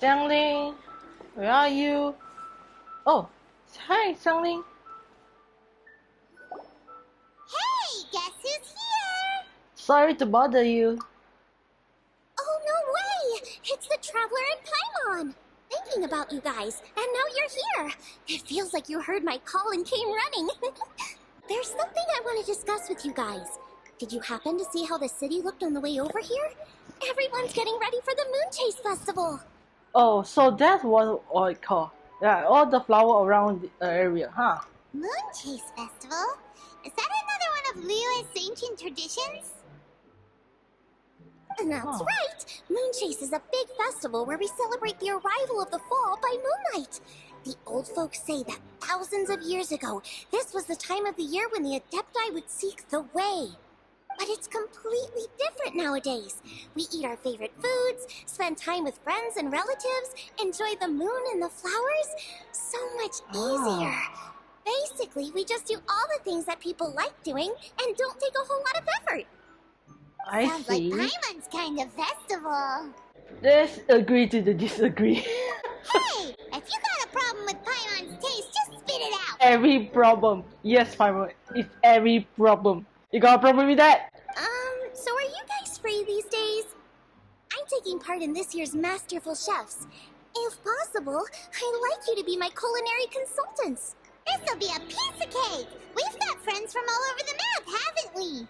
Xiangling, where are you? Oh, hi, Xiangling. Hey, guess who's here? Sorry to bother you. Oh, no way! It's the Traveler and Paimon! Thinking about you guys, and now you're here! It feels like you heard my call and came running. There's something I want to discuss with you guys. Did you happen to see how the city looked on the way over here? Everyone's getting ready for the Moonchase Festival! Oh, so that's what I call. Yeah, all the flower around the area, huh? Moonchase Festival? Is that another one of Liyue's ancient traditions? That's Huh. right! Moonchase is a big festival where we celebrate the arrival of the fall by moonlight. The old folks say that thousands of years ago, this was the time of the year when the Adepti would seek the way. But it's completely different nowadays. We eat our favorite foods, spend time with friends and relatives, enjoy the moon and the flowers. So much easier. Basically, we just do all the things that people like doing and don't take a whole lot of effort. I Sounds see. like Paimon's kind of festival. Let's agree to the disagree. Hey, if you got a problem with Paimon's taste, just spit it out. Every problem. Yes, Paimon. It's every problem. You got a problem with that? So are you guys free these days? I'm taking part in this year's Masterful Chefs. If possible, I'd like you to be my culinary consultants. This'll be a piece of cake. We've got friends from all over the map, haven't we?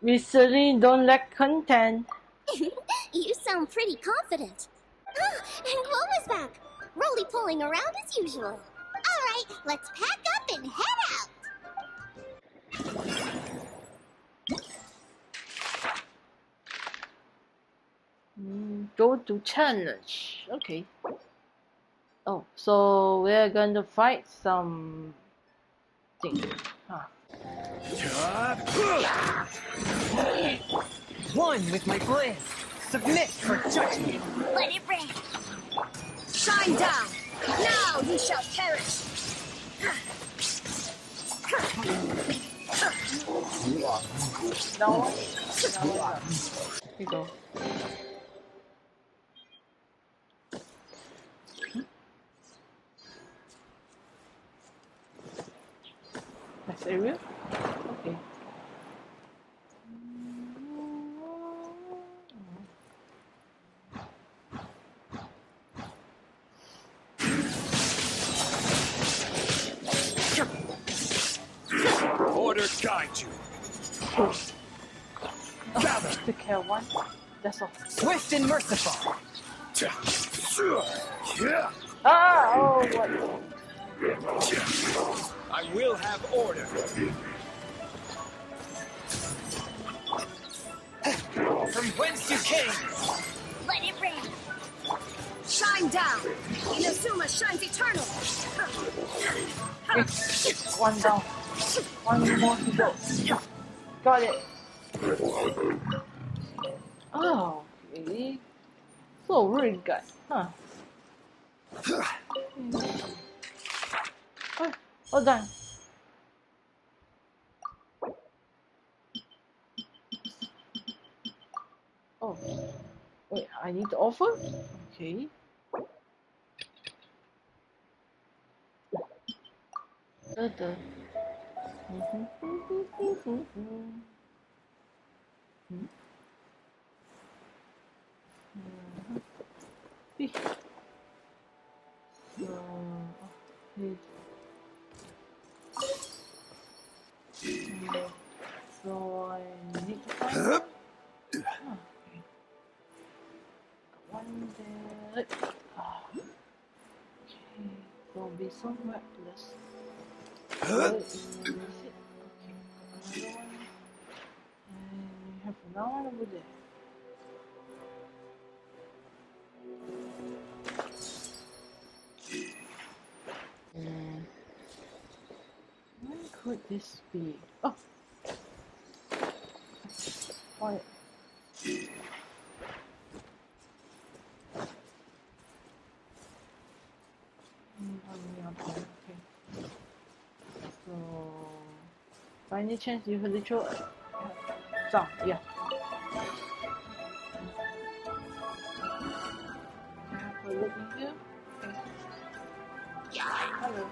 We certainly don't lack content. You sound pretty confident. Ah, and Gouba's back. Roly-poling around as usual. All right, let's pack up and head out. Go to challenge. Okay. Oh, so we're going to fight some thing. Huh. One with my blade. Submit for judgment. Let it rain. Shine down! Now you shall perish! No. Here you go. Next area? Okay. Order guide you. Gather. Take care one. That's all. Swift and merciful. Ah! Oh, what? I will have order. From whence you came. Let it rain! Shine down! Inazuma shines eternal! One down. One more to go. Got it. Oh, okay. So rude guy, huh? Oh, all done. Oh, wait, I need to offer? Okay. Da-da. So I need to find one. Okay. One there. Okay, there'll be somewhere less. Where is it? Okay, another one. And we have another one over there. Where could this be? Oh! Quiet. Okay. So, by any chance you have literal some, yeah. a look with you? Okay. Hello.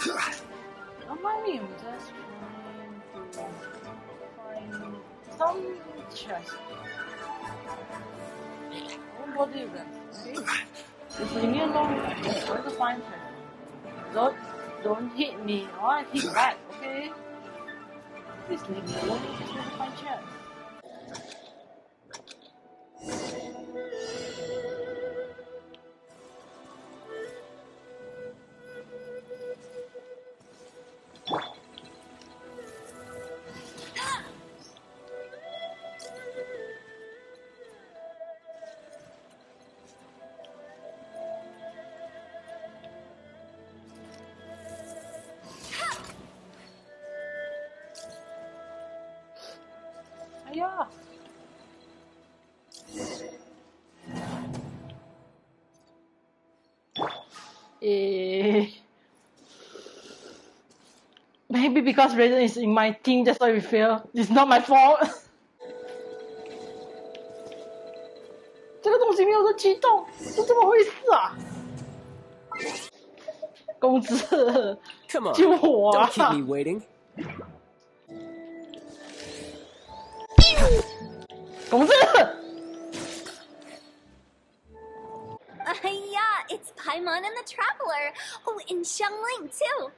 Okay, don't mind me, I'm just trying to find some chest. I won't bother you guys, okay? Just leave me alone. I'm just trying to find chest. Don't hit me or I hit back, okay? Please leave me alone, I just want to find chest. Yeah. Maybe because Raiden is in my team, that's why we fail. It's not my fault. 这个东西没有人启动，这怎么回事啊？公子， Come on, 救我 don't 啊！ keep me waiting. 公子， Yeah, it's Paimon and the Traveler. Oh, and Xiangling too.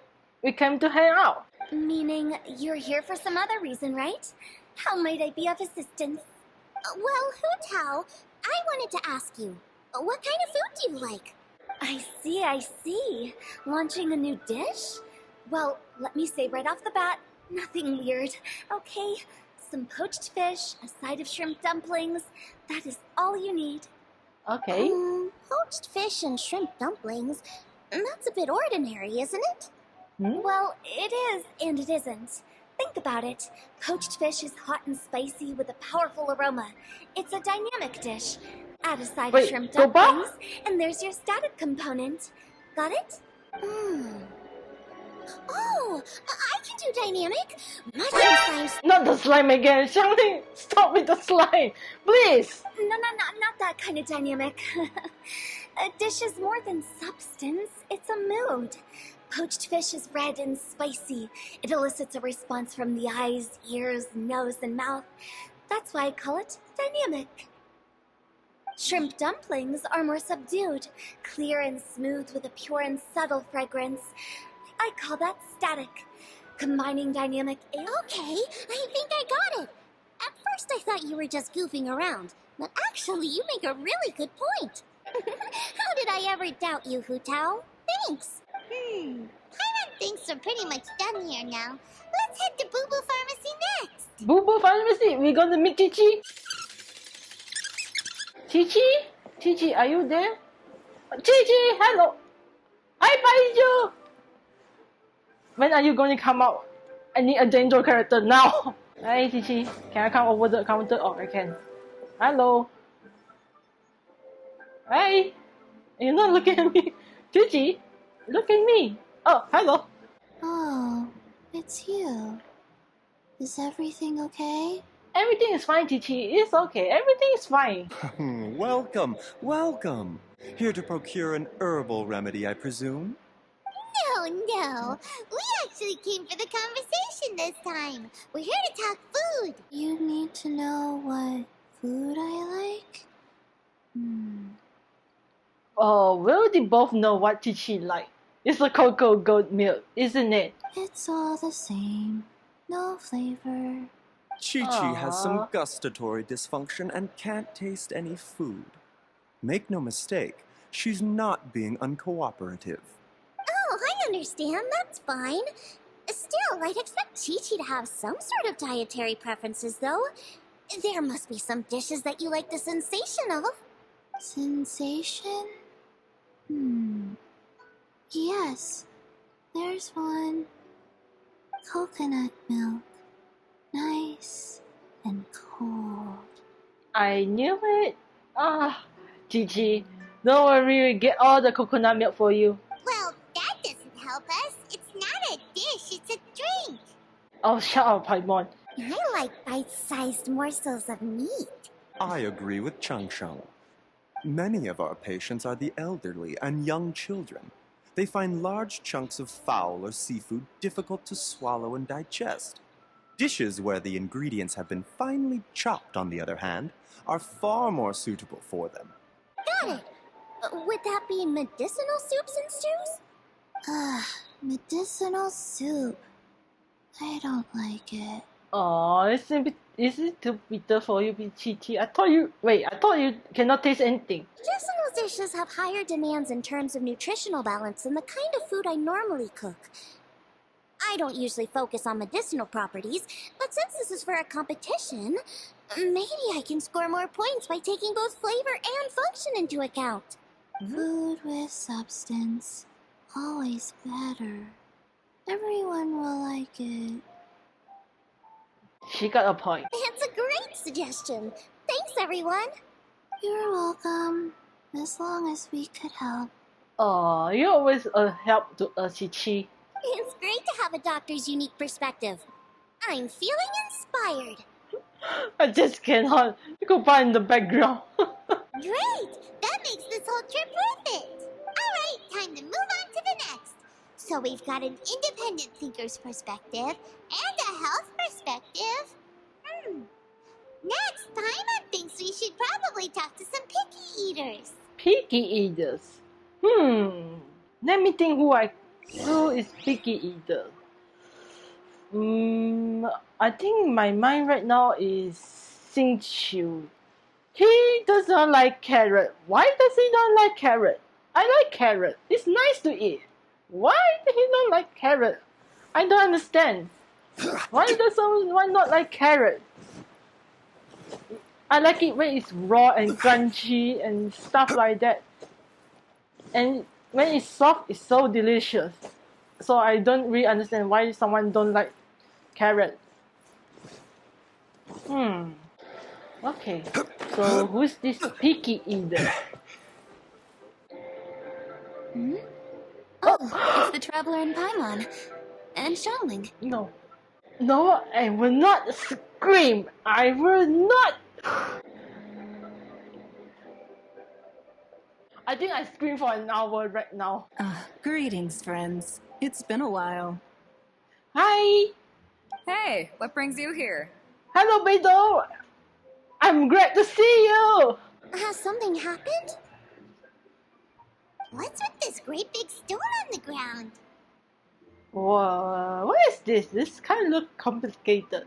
we came to hang out. Meaning you're here for some other reason, right? How might I be of assistance? Well, Hu Tao, I wanted to ask you, what kind of food do you like? I see. Launching a new dish? Well, let me say right off the bat, nothing weird, okay? Some poached fish, a side of shrimp dumplings. That is all you need. Okay. Poached fish and shrimp dumplings? That's a bit ordinary, isn't it? Hmm? Well, it is and it isn't. Think about it. Poached fish is hot and spicy with a powerful aroma. It's a dynamic dish. Add a side of shrimp Gouba? dumplings, and there's your static component. Got it? Oh, I can do dynamic. Mushroom slimes. Not the slime again. Xiangling, stop with the slime, please. No, not that kind of dynamic. A dish is more than substance. It's a mood. Poached fish is red and spicy. It elicits a response from the eyes, ears, nose, and mouth. That's why I call it dynamic. Shrimp dumplings are more subdued, clear and smooth with a pure and subtle fragrance. I call that static. Combining dynamic and... Okay, I think I got it. At first I thought you were just goofing around, but actually you make a really good point. How did I ever doubt you, Hu Tao? Thanks. Pirate things are pretty much done here now. Let's head to Boo Boo Pharmacy next. Boo Boo Pharmacy, we're gonna meet Chi-Chi. Chi-Chi? Chi-Chi, are you there? Chi-Chi, hello. I find you. When are you going to come out? I need a danger character now. Hey, Chi-Chi, can I come over the counter? Oh, I can. Hello. Hey, you're not looking at me. Chi-Chi, look at me. Oh, hello. Oh, it's you. Is everything okay? Everything is fine, Chi-Chi. It's okay. Everything is fine. Welcome, welcome. Here to procure an herbal remedy, I presume? No. We actually came for the conversation this time. We're here to talk food. You need to know what food I like? Oh, we already both know what Chi-Chi like. It's a cocoa goat milk, isn't it? It's all the same. No flavor. Chi-Chi has Aw. some gustatory dysfunction and can't taste any food. Make no mistake, she's not being uncooperative. Oh, I understand. That's fine. Still, I'd expect Chi-Chi to have some sort of dietary preferences, though. There must be some dishes that you like the sensation of. Sensation? Yes. There's one. Coconut milk. Nice and cold. I knew it. Chi-Chi, don't worry, we get all the coconut milk for you. Well, that doesn't help us. It's not a dish, it's a Oh, shut up, Paimon. I like bite-sized morsels of meat. I agree with Chung Chung. Many of our patients are the elderly and young children. They find large chunks of fowl or seafood difficult to swallow and digest. Dishes where the ingredients have been finely chopped, on the other hand, are far more suitable for them. Got it. Would that be medicinal soups and stews? Medicinal soup. I don't like it. Oh, is it too bitter for you, Chi? I thought you cannot taste anything. Medicinal dishes have higher demands in terms of nutritional balance than the kind of food I normally cook. I don't usually focus on medicinal properties, but since this is for a competition, maybe I can score more points by taking both flavor and function into account. Food with substance. Always better. Everyone will like it. She got a point. It's a great suggestion. Thanks, everyone. You're welcome. As long as we could help. Oh, you always a help to Chi. It's great to have a doctor's unique perspective. I'm feeling inspired. I just cannot. You go by in the background. Great! That makes this whole trip worth it. Alright, time to move on to the next. So we've got an independent thinker's perspective and a health perspective. Next, Paimon thinks we should probably talk to some picky eaters. Picky eaters. Let me think who is picky eater. I think my mind right now is Xingqiu. He does not like carrot. Why does he not like carrot? I like carrot. It's nice to eat. Why does he not like carrot? I don't understand. Why does someone not like carrot? I like it when it's raw and crunchy and stuff like that. And when it's soft, it's so delicious. So I don't really understand why someone don't like carrot. Okay. So who's this picky eater? Oh, it's the Traveler and Paimon. And Xiangling. No. No, I will not scream. I will not. I think I scream for an hour right now. Greetings, friends. It's been a while. Hi. Hey, what brings you here? Hello, Beidou. I'm glad to see you. Has something happened? What's with this great big stone on the ground? Whoa, what is this? This kind of look complicated.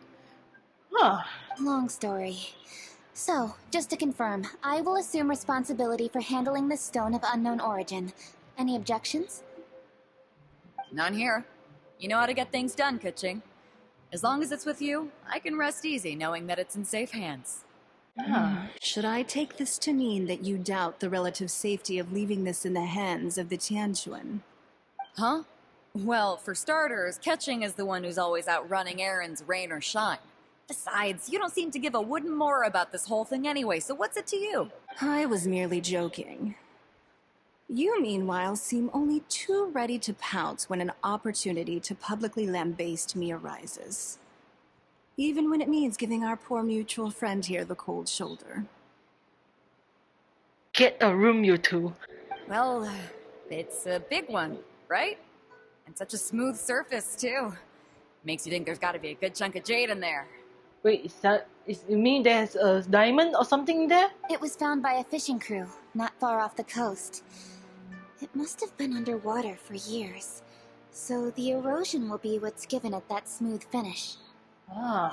Long story. So, just to confirm, I will assume responsibility for handling this stone of unknown origin. Any objections? None here. You know how to get things done, Kuching. As long as it's with you, I can rest easy knowing that it's in safe hands. Should I take this to mean that you doubt the relative safety of leaving this in the hands of the Tianquan? Huh? Well, for starters, Kuching is the one who's always out running errands, rain or shine. Besides, you don't seem to give a wooden more about this whole thing anyway, so what's it to you? I was merely joking. You, meanwhile, seem only too ready to pounce when an opportunity to publicly lambaste me arises. Even when it means giving our poor mutual friend here the cold shoulder. Get a room, you two. Well, it's a big one, right? And such a smooth surface, too. Makes you think there's gotta be a good chunk of jade in there. Wait, you mean there's a diamond or something there? It was found by a fishing crew, not far off the coast. It must have been underwater for years, so the erosion will be what's given it that smooth finish.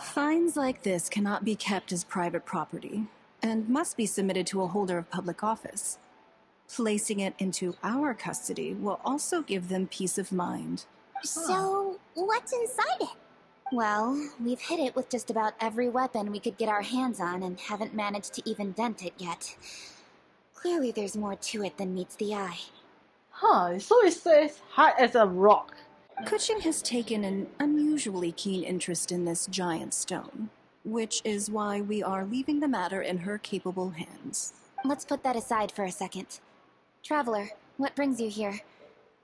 Finds like this cannot be kept as private property, and must be submitted to a holder of public office. Placing it into our custody will also give them peace of mind. So, what's inside it? Well, we've hit it with just about every weapon we could get our hands on and haven't managed to even dent it yet. Clearly there's more to it than meets the eye. So it says hard as a rock. Kuching has taken an unusually keen interest in this giant stone, which is why we are leaving the matter in her capable hands. Let's put that aside for a second. Traveler, what brings you here?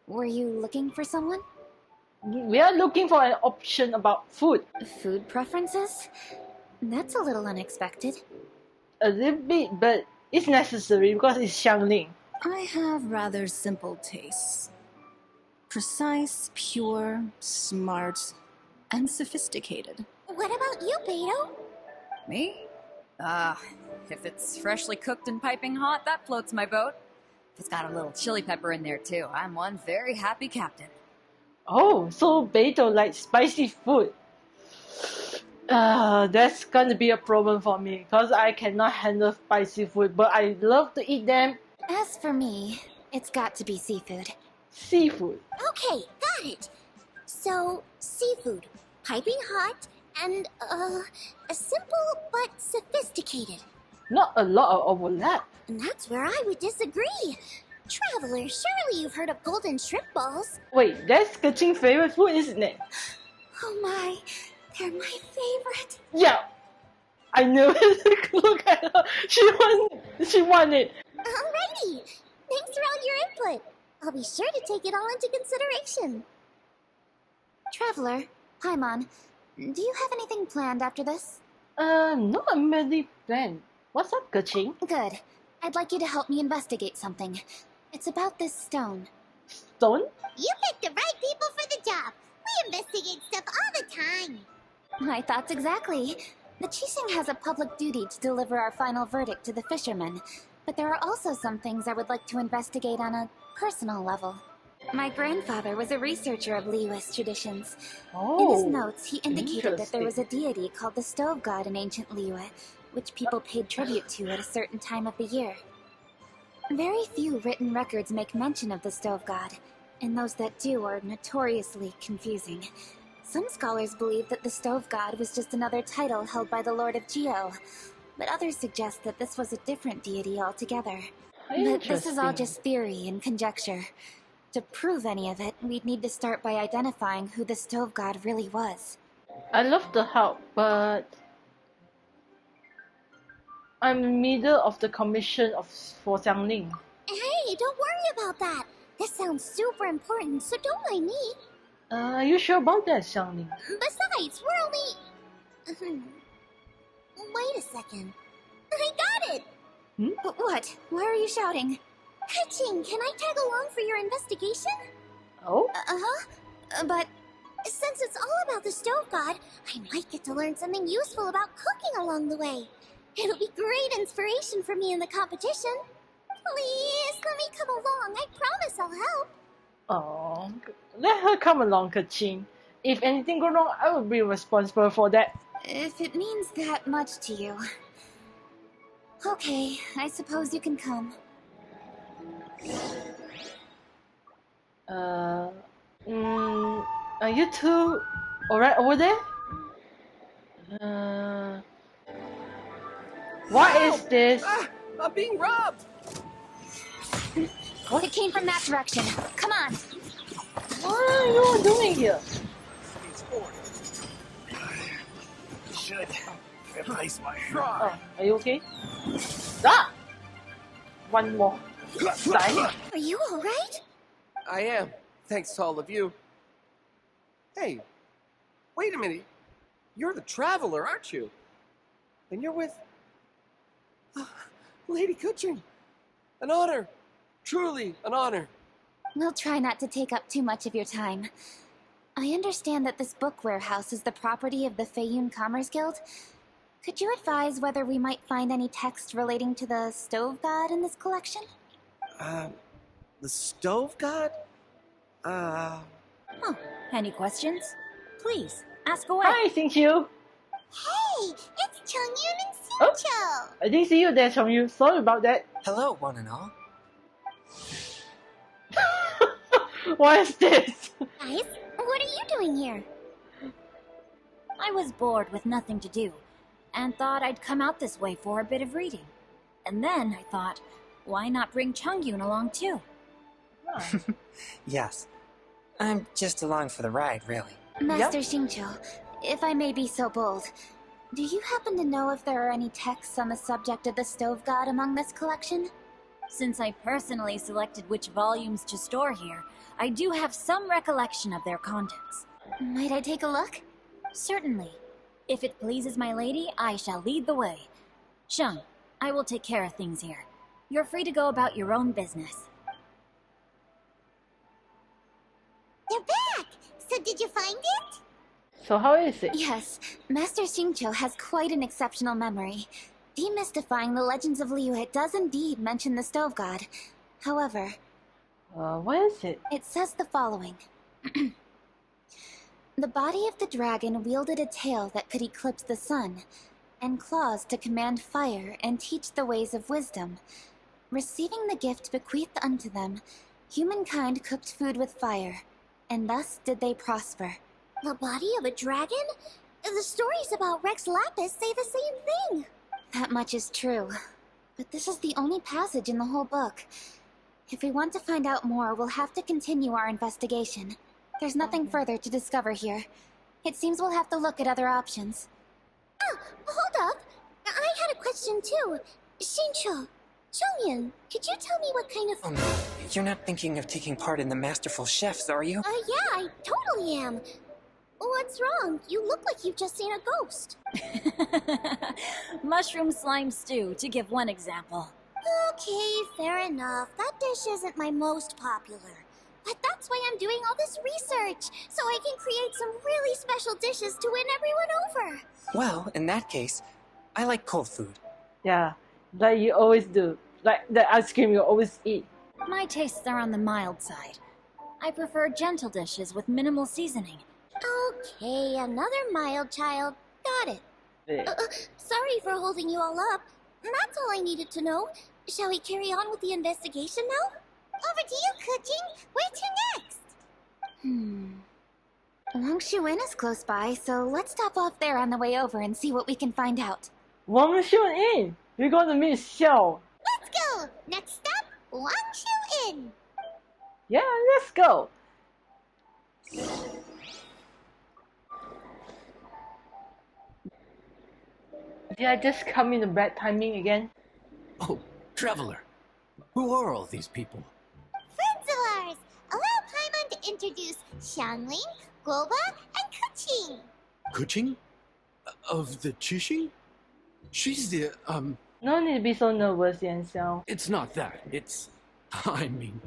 Were you looking for someone? We are looking for an option about food. Food preferences? That's a little unexpected. A little bit, but it's necessary because it's Xiangling. I have rather simple tastes. Precise, pure, smart, and sophisticated. What about you, Beto? Me? If it's freshly cooked and piping hot, that floats my boat. If it's got a little chili pepper in there too, I'm one very happy captain. Oh, so Beto likes spicy food. That's gonna be a problem for me because I cannot handle spicy food, but I love to eat them. As for me, it's got to be seafood. Seafood. Okay, got it. So, seafood, piping hot, and, simple but sophisticated. Not a lot of overlap. And that's where I would disagree. Traveler, surely you've heard of golden shrimp balls. Wait, that's Kaching's favorite food, isn't it? Oh my, they're my favorite. Yeah, I knew it. Look at her. She won it. Alrighty, thanks for all your input. I'll be sure to take it all into consideration. Traveler, Paimon, do you have anything planned after this? Not immediately planned. What's up, Kaching? Good. I'd like you to help me investigate something. It's about this stone. Stone? You picked the right people for the job. We investigate stuff all the time. My thoughts exactly. The Qixing has a public duty to deliver our final verdict to the fishermen, but there are also some things I would like to investigate on a personal level. My grandfather was a researcher of Liyue's traditions. In his notes, he indicated that there was a deity called the Stove God in ancient Liyue, which people paid tribute to at a certain time of the year. Very few written records make mention of the Stove God, and those that do are notoriously confusing. Some scholars believe that the Stove God was just another title held by the Lord of Geo, but others suggest that this was a different deity altogether. But this is all just theory and conjecture. To prove any of it, we'd need to start by identifying who the Stove God really was. I love the help, but I'm in the middle of the commission for Xiangling. Hey, don't worry about that. This sounds super important, so don't mind me. Are you sure about that, Xiangling? Besides, we're only... Wait a second. I got it! What? Why are you shouting? Kaching, can I tag along for your investigation? Oh? But Since it's all about the Stove God, I might get to learn something useful about cooking along the way. It'll be great inspiration for me in the competition. Please, let me come along. I promise I'll help. Oh, let her come along, Kaching. If anything goes wrong, I will be responsible for that. if it means that much to you... Okay, I suppose you can come. Are you two alright over there? What is this? I'm being robbed! It came from that direction. Come on! What are you doing here? It's orders. Should replace my Oh, shrine. are you okay? Ah! One more. Die. Are you alright? I am, thanks to all of you. Hey, wait a minute. You're the traveler, aren't you? And you're with... Lady Kuching. An honor. Truly an honor. We'll try not to take up too much of your time. I understand that this book warehouse is the property of the Feiyun Commerce Guild. Could you advise whether we might find any text relating to the Stove God in this collection? The Stove God? Oh, any questions? Please, ask away. Hi, Xingqiu. Hey, it's Chongyun and Oh. Xingqiu. I didn't see you there, Chongyu. Sorry about that. Hello, one and all. What is this? Guys, what are you doing here? I was bored with nothing to do, and thought I'd come out this way for a bit of reading. And then I thought, why not bring Chongyun along too? Yes. I'm just along for the ride, really. Master Xingqiu, if I may be so bold, do you happen to know if there are any texts on the subject of the Stove God among this collection? Since I personally selected which volumes to store here, I do have some recollection of their contents. Might I take a look? Certainly. If it pleases my lady, I shall lead the way. Shang, I will take care of things here. You're free to go about your own business. They're back! So did you find it? So how is it? Yes, Master Xingqiu has quite an exceptional memory. Demystifying the legends of Liyue does indeed mention the Stove God. However, What is it? it says the following. The body of the dragon wielded a tail that could eclipse the sun, and claws to command fire and teach the ways of wisdom. Receiving the gift bequeathed unto them, humankind cooked food with fire, and thus did they prosper. The body of a dragon? The stories about Rex Lapis say the same thing. That much is true, but this is the only passage in the whole book. If we want to find out more, we'll have to continue our investigation. There's nothing further to discover here. It seems we'll have to look at other options. Ah, hold up. I had a question too. Xingqiu, Zhongyan, could you tell me what kind of... Oh no, you're not thinking of taking part in the Masterful Chefs, are you? Yeah, I totally am. What's wrong? You look like you've just seen a ghost. Mushroom slime stew, to give one example. Okay, fair enough. That dish isn't my most popular. But that's why I'm doing all this research, so I can create some really special dishes to win everyone over. Well, in that case, I like cold food. Yeah, like you always do. Like the ice cream you always eat. My tastes are on the mild side. I prefer gentle dishes with minimal seasoning. Okay, another mild child. Got it. Yeah. Sorry for holding you all up. That's all I needed to know. Shall we carry on with the investigation now? Over to you, Kuching. Where to next? Longshu Inn is close by, so let's stop off there on the way over and see what we can find out. Wangshu Inn. We're going to meet Xiao. Let's go. Next stop, Wangshu Inn. Yeah, let's go. Did I just come in the bad timing again? Oh, Traveler. Who are all these people? Friends of ours. Allow Paimon to introduce Xiangling, Gouba, and Kuching. Kuching? Of the Chixing? She's the, No need to be so nervous, Yan Xiao. It's not that. It's... I mean,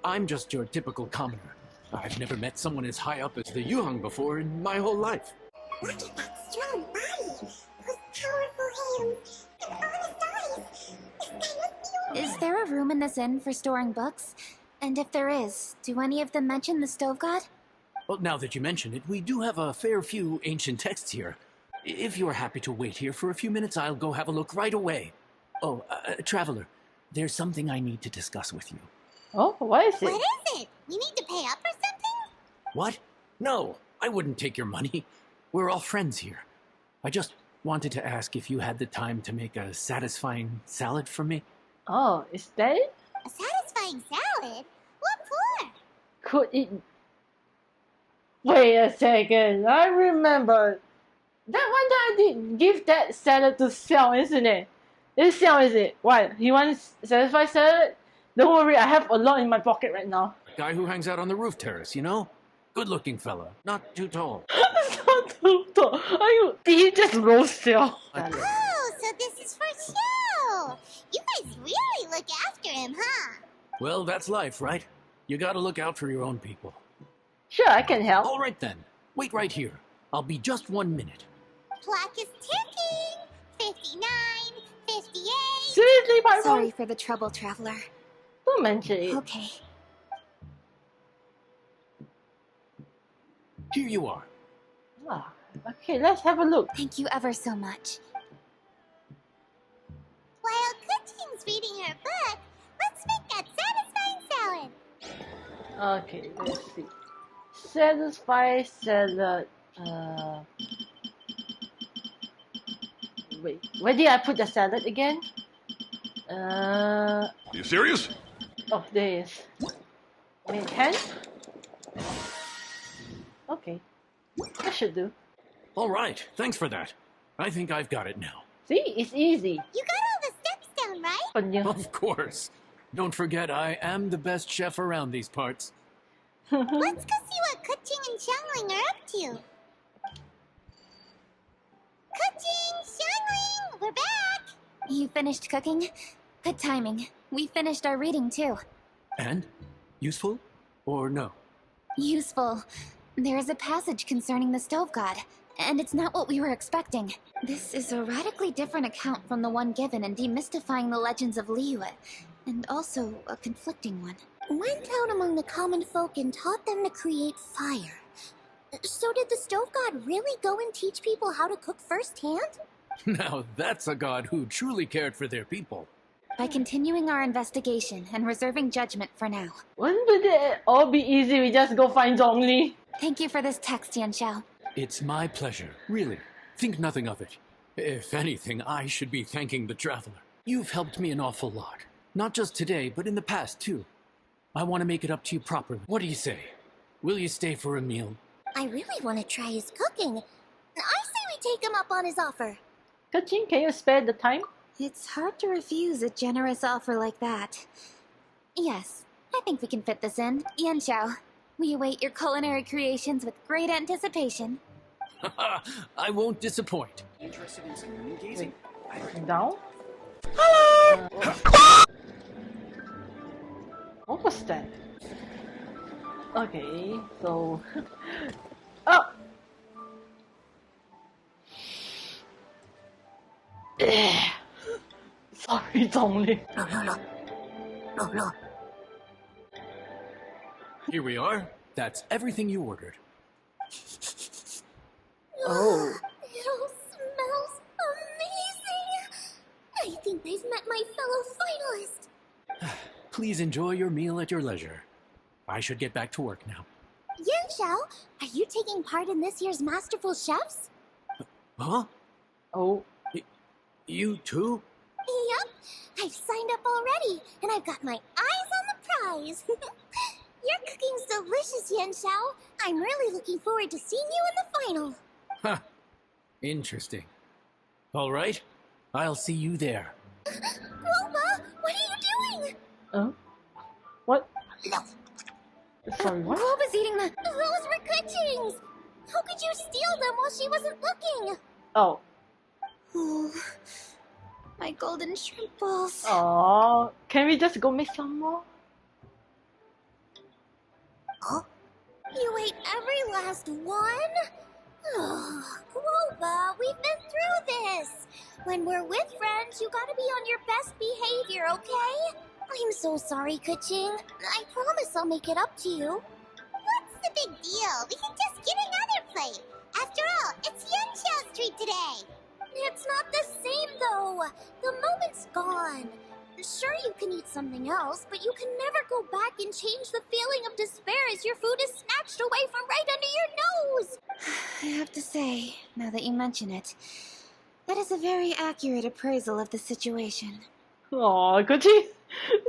I'm just your typical commoner. I've never met someone as high up as the Yuhang before in my whole life. Look at that strong body, those powerful hands, and honest eyes. This guy must be Is there a room in this inn for storing books? And if there is, do any of them mention the Stove God? Well, now that you mention it, we do have a fair few ancient texts here. If you are happy to wait here for a few minutes, I'll go have a look right away. Oh, Traveler, there's something I need to discuss with you. Oh, what is What it? is it? We need to pay up or something? What? No, I wouldn't take your money. We're all friends here. I just wanted to ask if you had the time to make a satisfying salad for me. Oh, is that it? A satisfying salad? What for? Could it... Wait a second, I remember. That one time I did give that salad to Xiao, isn't it? It's Xiao, is it? What? He wants satisfied salad? Don't worry, I have a lot in my pocket right now. Guy who hangs out on the roof terrace, you know? Good-looking fella, not too tall. It's not too tall. Did he just roast Xiao? Oh, so this is for Xiao. You guys really look after him, huh? Well, that's life, right? You gotta look out for your own people. Sure, I can help. All right then, wait right here. I'll be just 1 minute. Clock is ticking. 59, 58. Seriously, Paimon? Sorry for the trouble, Traveler. Don't mention it. Okay. Here you are. Ah, okay, let's have a look. Thank you ever so much. While Kuching's reading her book, let's make that satisfying salad. Okay, let's see. Satisfied salad. Wait, where did I put the salad again? You serious? Oh, there it is. I mean, 10? Okay, that should do. All right, thanks for that. I think I've got it now. See, it's easy. You got all the steps down, right? But you... Of course. Don't forget, I am the best chef around these parts. Let's go see what Kuching and Xiangling are up to. Kuching, Xiangling, we're back! You finished cooking? Good timing. We finished our reading too. And? Useful? Or no? Useful. There is a passage concerning the stove god, and it's not what we were expecting. This is a radically different account from the one given in demystifying the legends of Liyue, and also a conflicting one. Went out among the common folk and taught them to create fire. So did the stove god really go and teach people how to cook firsthand? Now that's a god who truly cared for their people. By continuing our investigation and reserving judgment for now. Wouldn't it all be easy? We just go find Zhongli. Thank you for this text, Yanxiao. It's my pleasure, really. Think nothing of it. If anything, I should be thanking the traveler. You've helped me an awful lot. Not just today, but in the past, too. I want to make it up to you properly. What do you say? Will you stay for a meal? I really want to try his cooking. I say we take him up on his offer. Kuching, can you spare the time? It's hard to refuse a generous offer like that. Yes, I think we can fit this in. Yanxiao, we await your culinary creations with great anticipation. I won't disappoint. Interested in some moon gazing? Down? Hello! What was that? Okay, so... Oh! Sorry, Zhongli. No. Here we are. That's everything you ordered. Oh. It all smells amazing. I think I've met my fellow finalist. Please enjoy your meal at your leisure. I should get back to work now. Yanxiao, are you taking part in this year's Masterful Chefs? Huh? Oh. You too? Yep, I've signed up already, and I've got my eyes on the prize. Your cooking's delicious, Yanxiao. I'm really looking forward to seeing you in the final. Huh. Interesting. All right. I'll see you there. Gouba, what are you doing? What? Sorry, what? Gouba's eating the... Those were Kuching's. How could you steal them while she wasn't looking? Oh. Oh, my golden shrimp balls. Oh. Can we just go make some more? Huh? You ate every last one? Oh, Gouba, we've been through this. When we're with friends, you gotta be on your best behavior, okay? I'm so sorry, Kuching. I promise I'll make it up to you. What's the big deal? We can just get another plate. After all, it's Yanxiao's treat today. It's not the same, though. The moment's gone. Sure, you can eat something else, but you can never go back and change the feeling of despair as your food is snatched away from right under your nose. I have to say, now that you mention it, that is a very accurate appraisal of the situation. Oh, Kuching.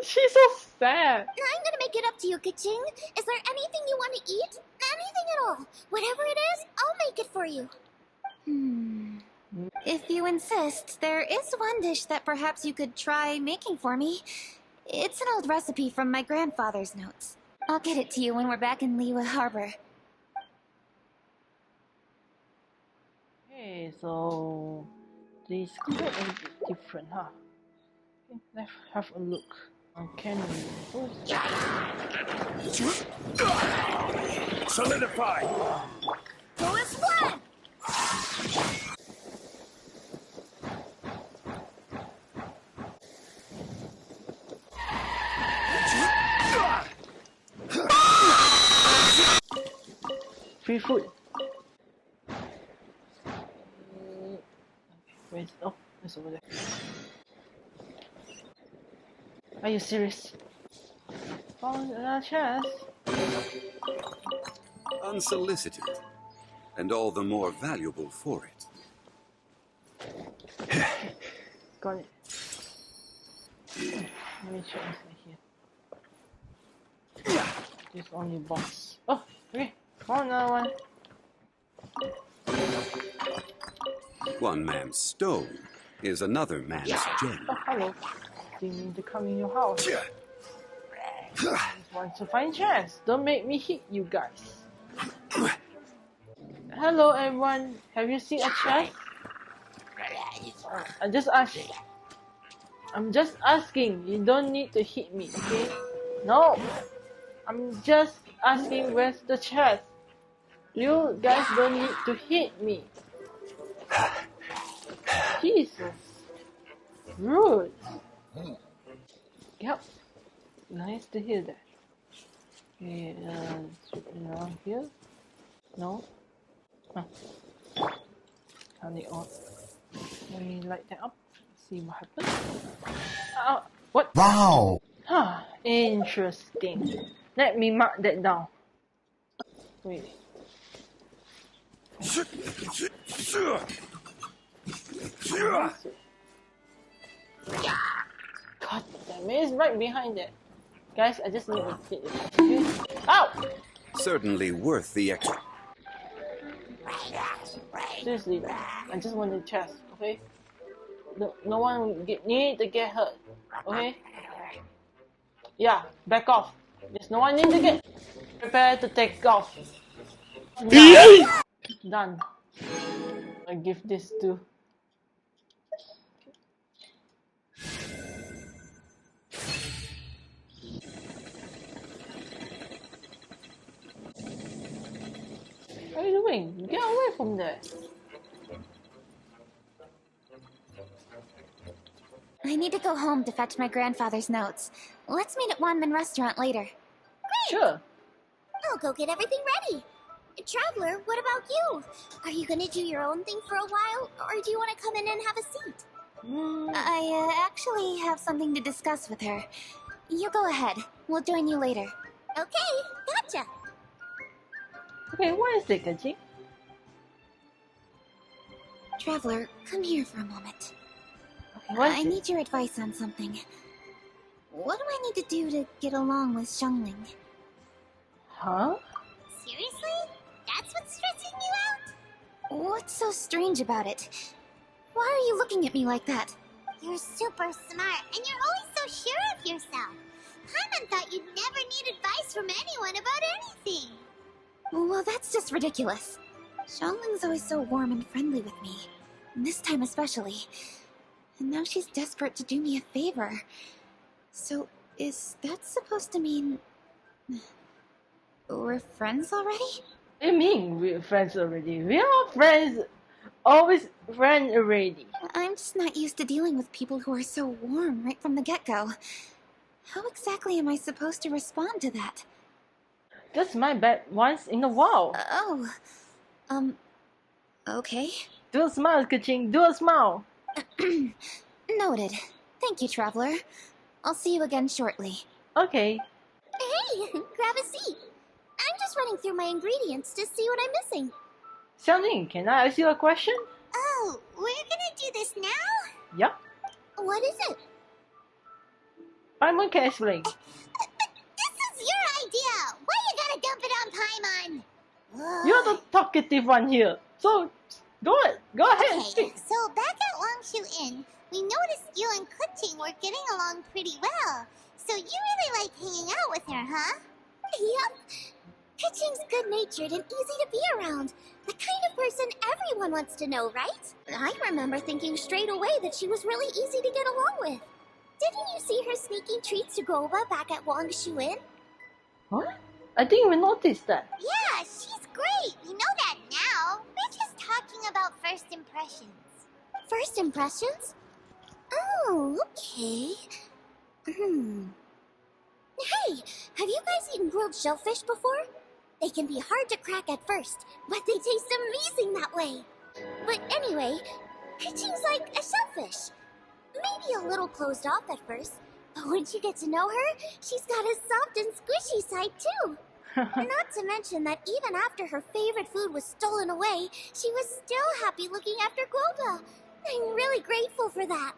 She's so sad. I'm gonna make it up to you, Kuching. Is there anything you want to eat? Anything at all. Whatever it is, I'll make it for you. If you insist, there is one dish that perhaps you could try making for me. It's an old recipe from my grandfather's notes. I'll get it to you when we're back in Liyue Harbor. Okay, so this color is different, huh? Okay, let's have a look. Can we? Solidify! Go as one! Free food. Where's oh, it's over there. Are you serious? Found another chest. Unsolicited, and all the more valuable for it. Got it. Let me check inside here. This only box. Oh, okay. Found another one. One man's stone is another man's gem. Oh, hello. Didn't mean to come in your house. want to find chance. Don't make me hit you guys. Hello everyone. Have you seen a chest? I'm just asking. You don't need to hit me, okay? No. I'm just asking where's the chest. You guys don't need to hit me. Jesus. Rude. Yep. Nice to hear that. Okay, around here. No. Huh. Turn it on. Let me light that up. See what happens. What? Wow! Huh. Interesting. Let me mark that down. Wait. God damn it, it's right behind it. Guys, I just need to hit it. Okay? Ow! Certainly worth the extra. Seriously, I just want the chest, okay? No one need to get hurt, okay? Yeah, back off. There's no one need to get... Prepare to take off. Now. Done. I give this to... What are you doing? Get away from there. I need to go home to fetch my grandfather's notes. Let's meet at Wanman Restaurant later. Great! Sure. I'll go get everything ready. Traveler, what about you? Are you gonna do your own thing for a while, or do you want to come in and have a seat? I actually have something to discuss with her. You go ahead. We'll join you later. Okay, gotcha. Okay, what is it, Genshin? Traveler, come here for a moment. Okay, what is I need your advice on something. What do I need to do to get along with Xiangling? Huh? Seriously? That's what's stressing you out? What's so strange about it? Why are you looking at me like that? You're super smart, and you're always so sure of yourself. Paimon thought you'd never need advice from anyone about anything. Well, that's just ridiculous. Xiangling's always so warm and friendly with me. This time especially. And now she's desperate to do me a favor. So, is that supposed to mean... we're friends already? What do you mean we're friends already? We are friends. Always friends already. I'm just not used to dealing with people who are so warm right from the get-go. How exactly am I supposed to respond to that? That's my bad once in a while. Okay. Do a smile, Kaching. Do a smile. Noted. Thank you, Traveler. I'll see you again shortly. Okay. Hey, grab a seat. I'm just running through my ingredients to see what I'm missing. Xiaoning, can I ask you a question? Oh, we're gonna do this now? Yep. What is it? Paimon can explain. But this is your idea. Why you gotta dump it on Paimon? You're the talkative one here. So, go ahead. Okay, Speak. so back at Wangshu Inn, we noticed you and Kuching were getting along pretty well. So you really like hanging out with her, huh? Yep. Kuching's good-natured and easy to be around. The kind of person everyone wants to know, right? I remember thinking straight away that she was really easy to get along with. Didn't you see her sneaking treats to Gouba back at Wangshu Inn? What? I think we noticed that. Yeah, she's great. We know that now. We're just talking about first impressions. First impressions? Oh, okay. Hey, have you guys eaten grilled shellfish before? They can be hard to crack at first, but they taste amazing that way. But anyway, Kuching's like a shellfish. Maybe a little closed off at first, but once you get to know her, she's got a soft and squishy side too. Not to mention that even after her favorite food was stolen away, she was still happy looking after Gouba. I'm really grateful for that.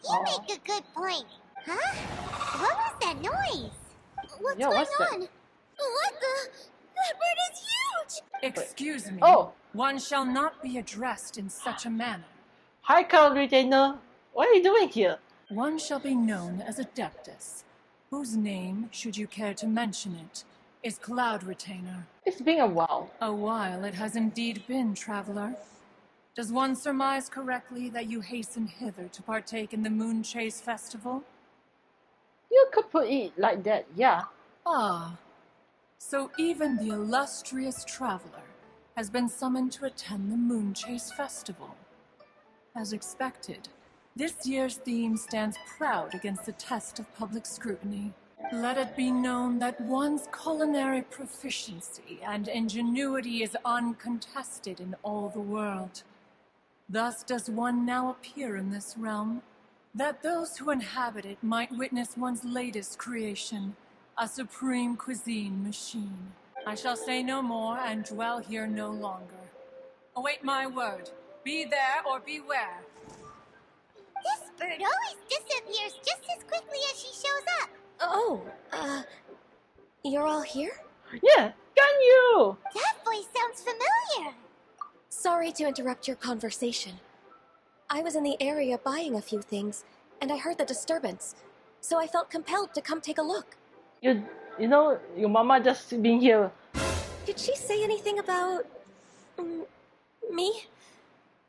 You make a good point. Huh? What was that noise? What's going on? What the? That bird is huge! Excuse me. Oh. One shall not be addressed in such a manner. Hi, Cloud Retainer. What are you doing here? One shall be known as Adeptus. whose name, should you care to mention it, is Cloud Retainer. It's been a while. A while it has indeed been, traveler. Does one surmise correctly that you hasten hither to partake in the Moonchase festival? You could put it like that, yeah. Ah, so even the illustrious traveler has been summoned to attend the Moonchase festival. As expected, this year's theme stands proud against the test of public scrutiny. Let it be known that one's culinary proficiency and ingenuity is uncontested in all the world. Thus does one now appear in this realm, that those who inhabit it might witness one's latest creation, a supreme cuisine machine. I shall say no more and dwell here no longer. Await my word. Be there or beware. This bird always disappears just as quickly as she shows up. Oh, you're all here? Yeah, can you? That voice sounds familiar. Sorry to interrupt your conversation. I was in the area buying a few things, and I heard the disturbance, so I felt compelled to come take a look. You know, your mama just been here. Did she say anything about... me?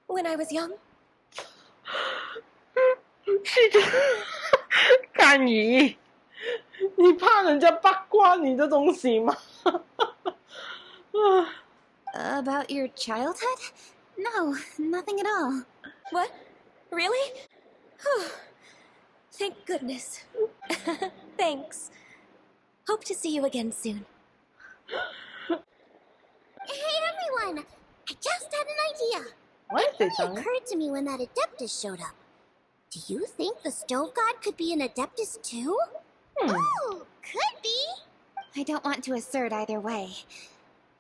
When I was young? She just... 干姨，你怕人家八卦你的东西吗？ About your childhood? No, nothing at all. What? Really? Thank goodness. Thanks. Hope to see you again soon. Hey everyone! I just had an idea. What is it, It occurred to me when that Adeptus showed up. Do you think the Stove God could be an Adeptus too? Oh, could be. I don't want to assert either way,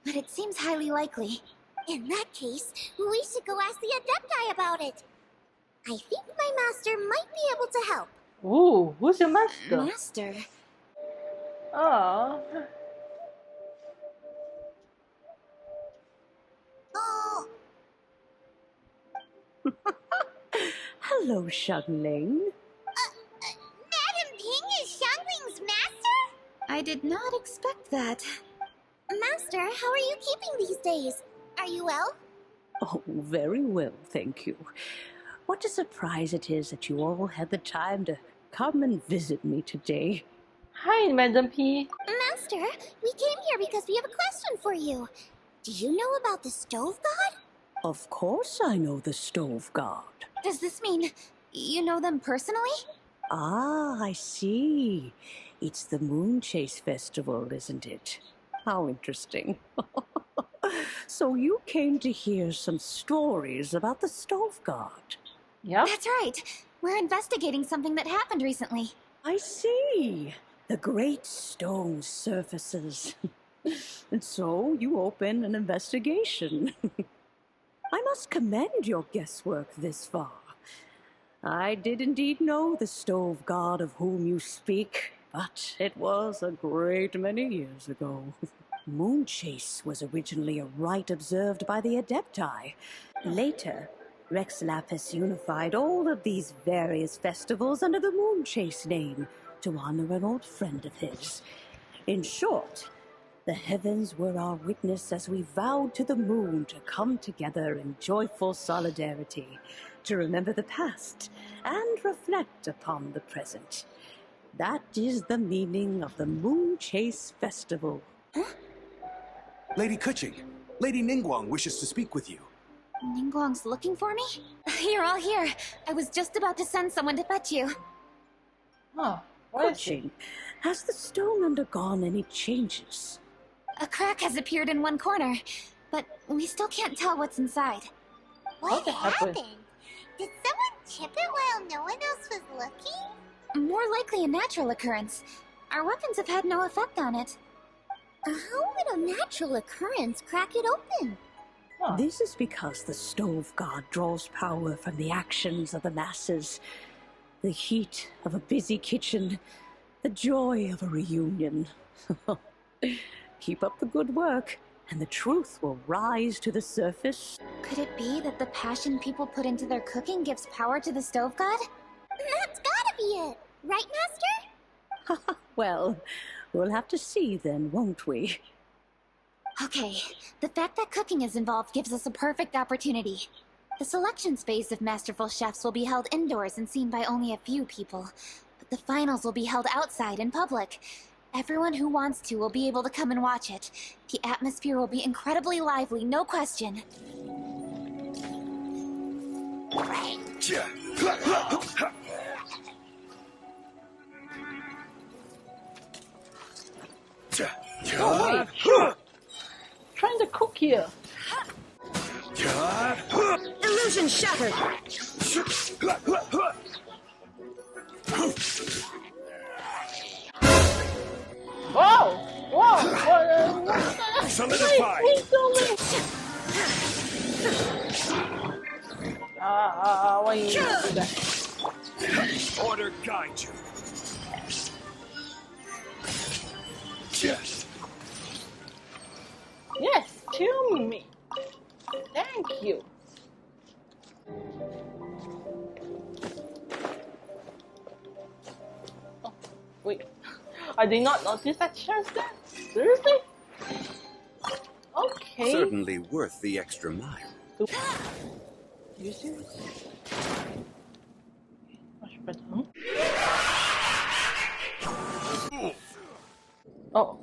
but it seems highly likely. In that case, we should go ask the Adepti about it. I think my master might be able to help. Ooh, who's your master? Master? Oh. Oh, Hello, Xiangling. Madam Ping is Xiangling's master? I did not expect that. Master, how are you keeping these days? Are you well? Oh, very well, thank you. What a surprise it is that you all had the time to come and visit me today. Hi, Madam P. Master, we came here because we have a question for you. Do you know about the Stove God? Of course I know the Stove God. Does this mean you know them personally? Ah, I see. It's the Moonchase festival, isn't it? How interesting. So you came to hear some stories about the Stove God. Yeah. That's right. We're investigating something that happened recently. I see. The great stone surfaces. And so you open an investigation. I must commend your guesswork this far. I did indeed know the Stove God of whom you speak, but it was a great many years ago. Moonchase was originally a rite observed by the Adepti. Later, Rex Lapis unified all of these various festivals under the Moonchase name to honor an old friend of his. In short, the heavens were our witness as we vowed to the moon to come together in joyful solidarity, to remember the past and reflect upon the present. That is the meaning of the Moonchase Festival. Lady Kuching, Lady Ningguang wishes to speak with you. Ningguang's looking for me? You're all here. I was just about to send someone to fetch you. Huh. What is it? Kuching, has the stone undergone any changes? A crack has appeared in one corner, but we still can't tell what's inside. What happened? Did someone chip it while no one else was looking? More likely a natural occurrence. Our weapons have had no effect on it. How would a natural occurrence crack it open? Huh. This is because the Stove God draws power from the actions of the masses. The heat of a busy kitchen, the joy of a reunion. Keep up the good work, and the truth will rise to the surface. Could it be that the passion people put into their cooking gives power to the Stove God? That's gotta be it! Right, Master? Well, we'll have to see then, won't we? Okay, the fact that cooking is involved gives us a perfect opportunity. The selection phase of Masterful Chefs will be held indoors and seen by only a few people, but the finals will be held outside in public. Everyone who wants to will be able to come and watch it. The atmosphere will be incredibly lively, no question. Oh, wait, sure. Trying to cook here. Illusion shattered. Whoa! Whoa! Solidify. Please don't why you do that? Order guide you. Yes, kill me. Thank you. Oh, wait. I did not notice that chance there. Seriously? Okay. Certainly worth the extra mile. You serious? Much better, huh? Oh.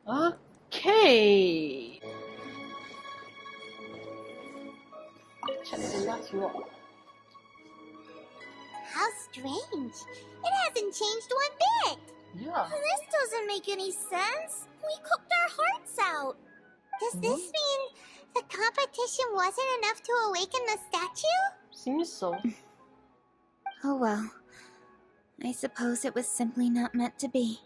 Okay. Check the last roll. How strange. It hasn't changed one bit. Yeah. This doesn't make any sense. We cooked our hearts out. Does this mean the competition wasn't enough to awaken the statue? Seems so. Oh well. I suppose it was simply not meant to be.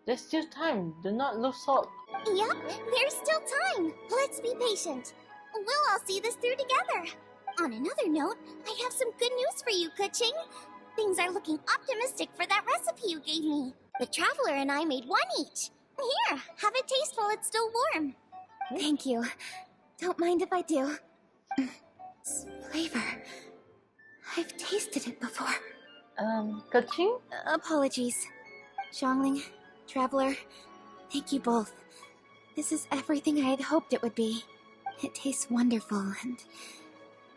There's still time. Do not lose hope. Yep, there's still time. Let's be patient. We'll all see this through together. On another note, I have some good news for you, Kuching. Things are looking optimistic for that recipe you gave me. The Traveler and I made one each. Here, have a taste while it's still warm. Thank you. Don't mind if I do. It's flavor. I've tasted it before. Kaching? Apologies. Xiangling, Traveler, thank you both. This is everything I had hoped it would be. It tastes wonderful and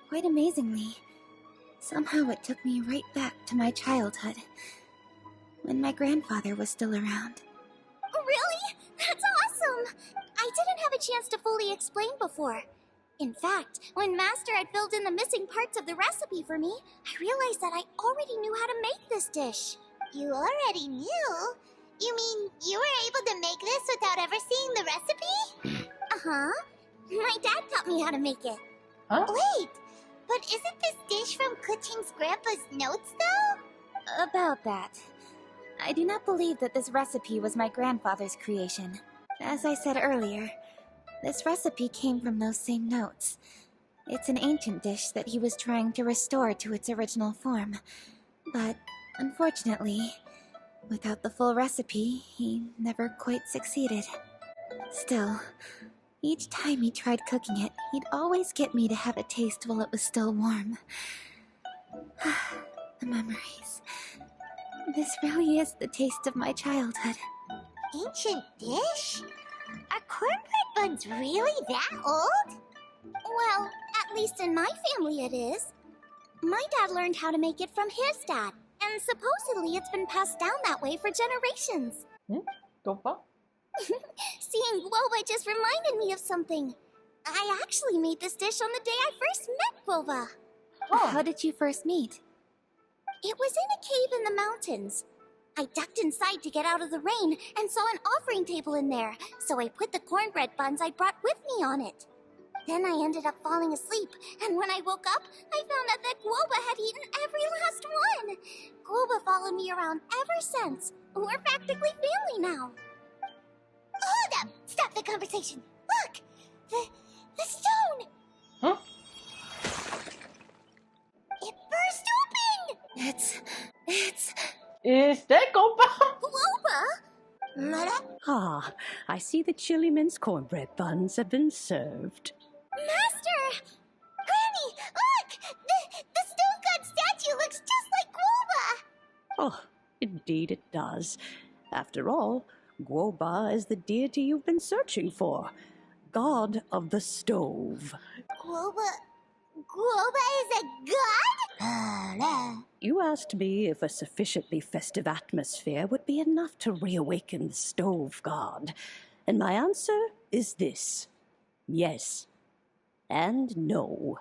quite amazingly. Somehow it took me right back to my childhood, when my grandfather was still around. Really? That's awesome! I didn't have a chance to fully explain before. In fact, when Master had filled in the missing parts of the recipe for me, I realized that I already knew how to make this dish. You already knew? You mean you were able to make this without ever seeing the recipe? Uh-huh. My dad taught me how to make it. Huh? Wait, but isn't this dish from Kuching's grandpa's notes, though? About that. I do not believe that this recipe was my grandfather's creation. As I said earlier, this recipe came from those same notes. It's an ancient dish that he was trying to restore to its original form. But, unfortunately, without the full recipe, he never quite succeeded. Still, each time he tried cooking it, he'd always get me to have a taste while it was still warm. The memories. This really is the taste of my childhood. Ancient dish? Are cornbread buns really that old? Well, at least in my family it is. My dad learned how to make it from his dad, and supposedly it's been passed down that way for generations. Gouba? Seeing Gouba just reminded me of something. I actually made this dish on the day I first met Gouba. How did you first meet? It was in a cave in the mountains. I ducked inside to get out of the rain and saw an offering table in there, so I put the cornbread buns I brought with me on it. Then I ended up falling asleep, and when I woke up, I found out that Gouba had eaten every last one. Gouba followed me around ever since. We're practically family now. Hold up! Stop the conversation! Look! The stone! Huh? It burst open! Is that Gouba? Gouba? Ah, I see the chili mince cornbread buns have been served. Master! Granny, look! The stone god statue looks just like Gouba! Oh, indeed it does. After all, Gouba is the deity you've been searching for. God of the stove. Gouba is a god? You asked me if a sufficiently festive atmosphere would be enough to reawaken the stove god. And my answer is this. Yes. And no.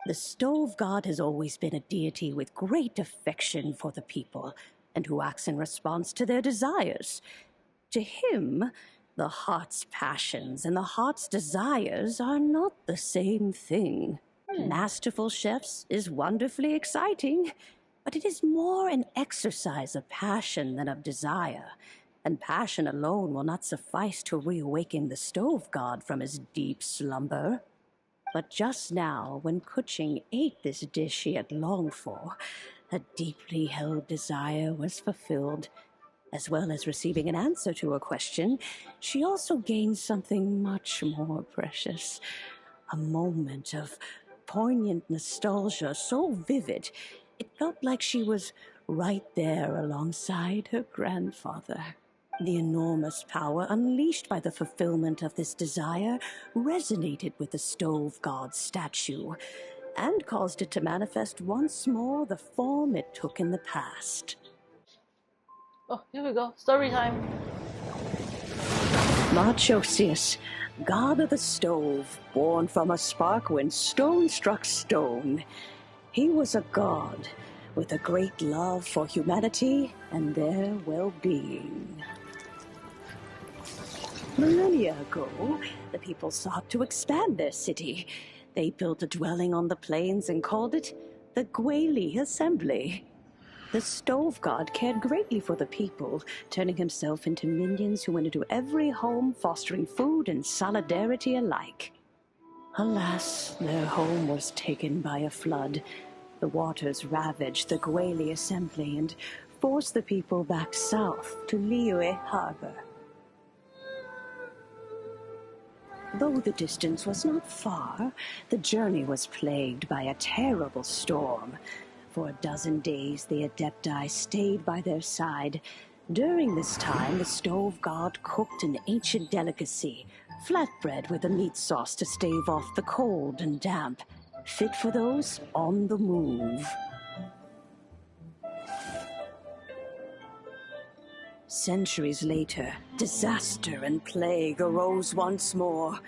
The stove god has always been a deity with great affection for the people, and who acts in response to their desires. To him, the heart's passions and the heart's desires are not the same thing. Masterful chefs is wonderfully exciting, but it is more an exercise of passion than of desire, and passion alone will not suffice to reawaken the stove god from his deep slumber. But just now, when Kuching ate this dish he had longed for, a deeply held desire was fulfilled. As well as receiving an answer to her question, she also gained something much more precious. A moment of poignant nostalgia so vivid, it felt like she was right there alongside her grandfather. The enormous power unleashed by the fulfillment of this desire resonated with the stove god's statue, and caused it to manifest once more the form it took in the past. Oh, here we go. Story time. Moonchase, god of the stove, born from a spark when stone struck stone. He was a god with a great love for humanity and their well-being. Millennia ago, the people sought to expand their city. They built a dwelling on the plains and called it the Gouba Assembly. The stove god cared greatly for the people, turning himself into minions who went into every home, fostering food and solidarity alike. Alas, their home was taken by a flood. The waters ravaged the Gouba Assembly and forced the people back south to Liyue Harbor. Though the distance was not far, the journey was plagued by a terrible storm. For a dozen days, the Adepti stayed by their side. During this time, the stove god cooked an ancient delicacy, flatbread with a meat sauce to stave off the cold and damp, fit for those on the move. Centuries later, disaster and plague arose once more.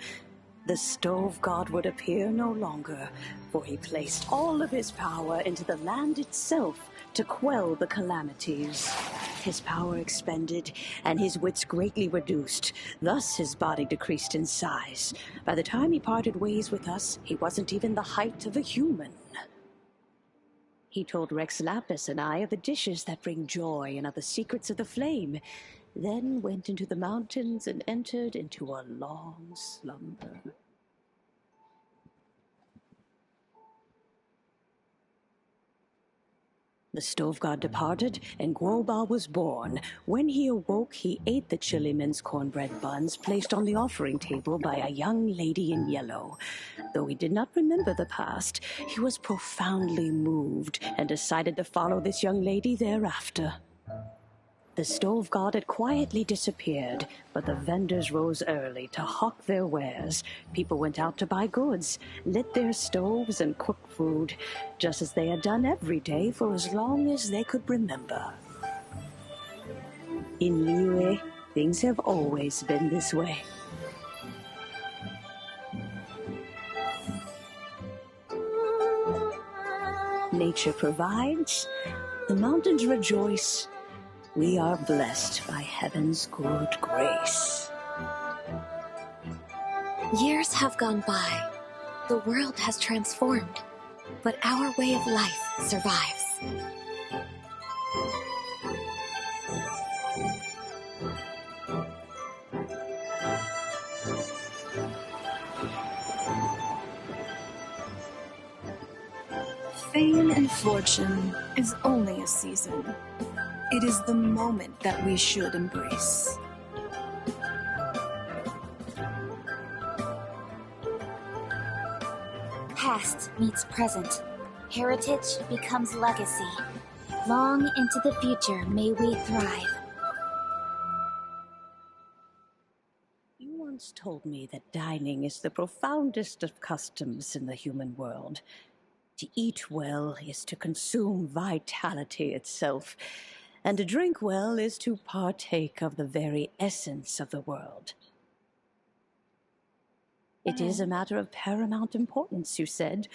The stove god would appear no longer, for he placed all of his power into the land itself to quell the calamities. His power expended, and his wits greatly reduced. Thus his body decreased in size. By the time he parted ways with us, he wasn't even the height of a human. He told Rex Lapis and I of the dishes that bring joy and of the secrets of the flame, then went into the mountains and entered into a long slumber. The stove god departed, and Gouba was born. When he awoke, he ate the chili mince cornbread buns placed on the offering table by a young lady in yellow. Though he did not remember the past, he was profoundly moved and decided to follow this young lady thereafter. The stove god had quietly disappeared, but the vendors rose early to hawk their wares. People went out to buy goods, lit their stoves, and cooked food, just as they had done every day for as long as they could remember. In Liyue, things have always been this way. Nature provides, the mountains rejoice. We are blessed by heaven's good grace. Years have gone by. The world has transformed, but our way of life survives. Fame and fortune is only a season. It is the moment that we should embrace. Past meets present. Heritage becomes legacy. Long into the future may we thrive. You once told me that dining is the profoundest of customs in the human world. To eat well is to consume vitality itself, and to drink well is to partake of the very essence of the world. It is a matter of paramount importance, you said,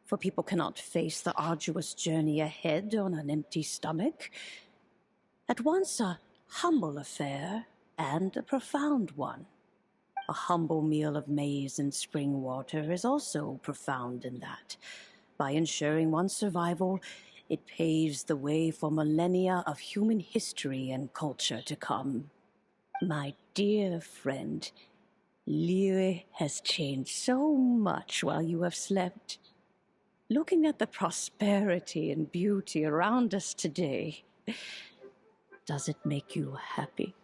for people cannot face the arduous journey ahead on an empty stomach. At once a humble affair and a profound one. A humble meal of maize and spring water is also profound in that. By ensuring one's survival, it paves the way for millennia of human history and culture to come. My dear friend, Liyue has changed so much while you have slept. Looking at the prosperity and beauty around us today, does it make you happy?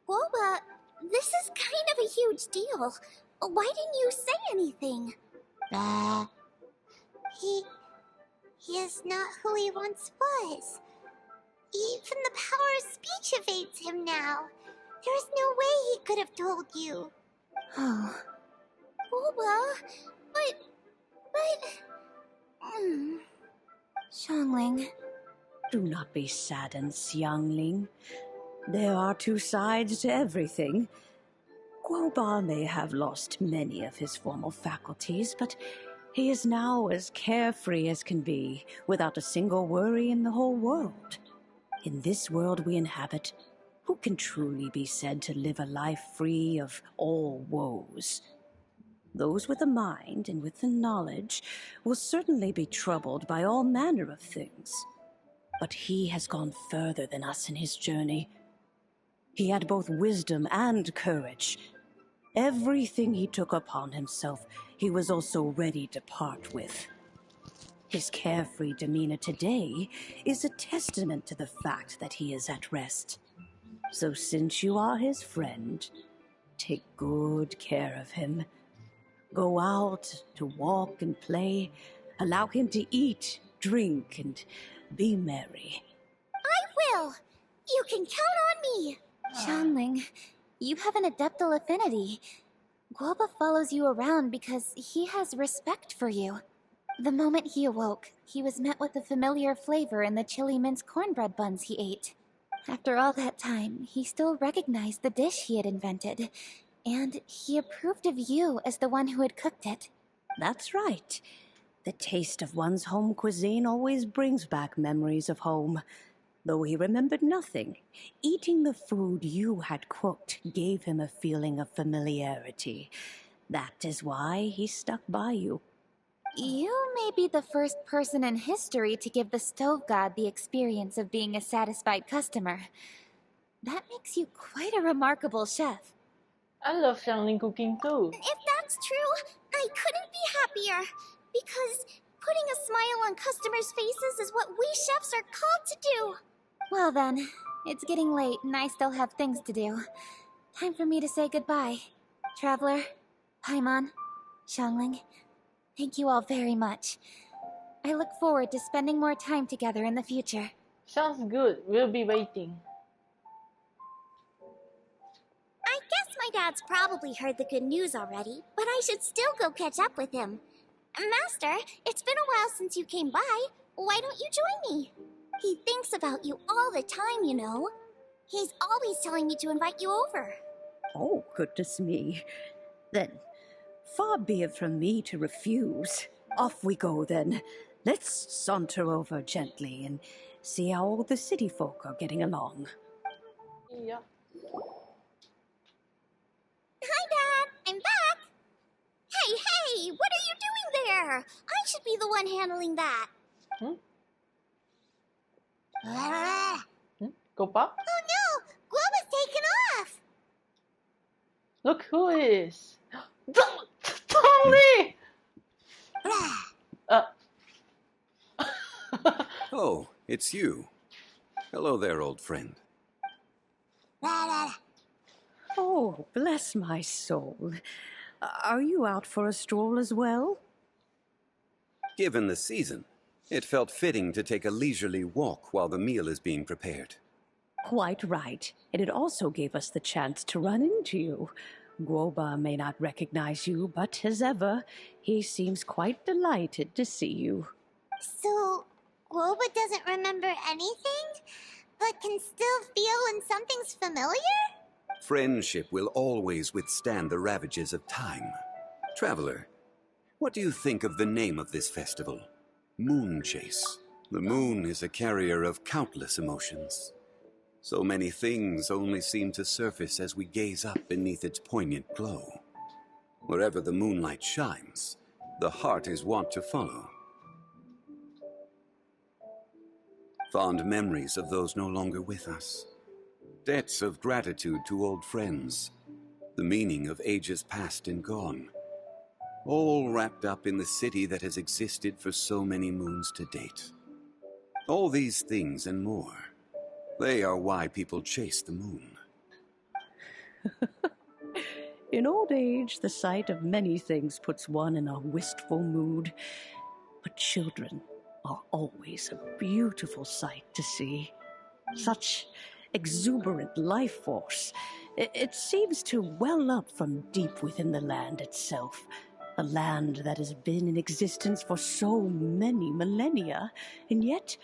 Gouba, this is kind of a huge deal. Why didn't you say anything? He is not who he once was. Even the power of speech evades him now. There's no way he could have told you. Oh. Gouba, but... Xiangling. Do not be saddened, Xiangling. There are two sides to everything. Gouba may have lost many of his formal faculties, but he is now as carefree as can be, without a single worry in the whole world. In this world we inhabit, who can truly be said to live a life free of all woes? Those with a mind and with the knowledge will certainly be troubled by all manner of things. But he has gone further than us in his journey. He had both wisdom and courage. Everything he took upon himself, he was also ready to part with. His carefree demeanor today is a testament to the fact that he is at rest. So since you are his friend, take good care of him. Go out to walk and play. Allow him to eat, drink, and be merry. I will! You can count on me! Xiangling, you have an adeptal affinity. Gouba follows you around because he has respect for you. The moment he awoke, he was met with the familiar flavor in the chili mince cornbread buns he ate. After all that time, he still recognized the dish he had invented, and he approved of you as the one who had cooked it. That's right. The taste of one's home cuisine always brings back memories of home. Though he remembered nothing, eating the food you had cooked gave him a feeling of familiarity. That is why he stuck by you. You may be the first person in history to give the stove god the experience of being a satisfied customer. That makes you quite a remarkable chef. I love Xiangling cooking too. If that's true, I couldn't be happier. Because putting a smile on customers' faces is what we chefs are called to do. Well then, it's getting late and I still have things to do. Time for me to say goodbye. Traveler, Paimon, Xiangling, thank you all very much. I look forward to spending more time together in the future. Sounds good. We'll be waiting. I guess my dad's probably heard the good news already, but I should still go catch up with him. Master, it's been a while since you came by. Why don't you join me? He thinks about you all the time, you know. He's always telling me to invite you over. Oh, goodness me. Then, far be it from me to refuse. Off we go, then. Let's saunter over gently and see how all the city folk are getting along. Yeah. Hi, Dad. I'm back. Hey, what are you doing there? I should be the one handling that. Gouba? Oh no! Gouba's taken off! Look who it is. Totally! Oh, it's you. Hello there, old friend. Oh, bless my soul. Are you out for a stroll as well? Given the season, It felt fitting to take a leisurely walk while the meal is being prepared. Quite right. And it also gave us the chance to run into you. Gouba may not recognize you, but as ever, he seems quite delighted to see you. So, Gouba doesn't remember anything, but can still feel when something's familiar? Friendship will always withstand the ravages of time. Traveler, what do you think of the name of this festival? Moonchase. The moon is a carrier of countless emotions. So many things only seem to surface as we gaze up beneath its poignant glow. Wherever the moonlight shines, the heart is wont to follow. Fond memories of those no longer with us. Debts of gratitude to old friends. The meaning of ages past and gone. All wrapped up in the city that has existed for so many moons to date. All these things and more. They are why people chase the moon. In old age, the sight of many things puts one in a wistful mood. But children are always a beautiful sight to see. Such exuberant life force. It seems to well up from deep within the land itself. A land that has been in existence for so many millennia, and yet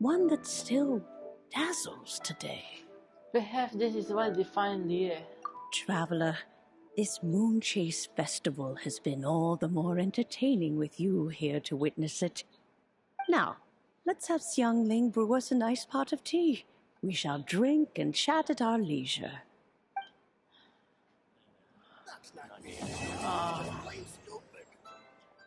one that still dazzles today. Perhaps this is what defines Lier. Traveler, this Moonchase festival has been all the more entertaining with you here to witness it. Now, let's have Xiangling brew us a nice pot of tea. We shall drink and chat at our leisure.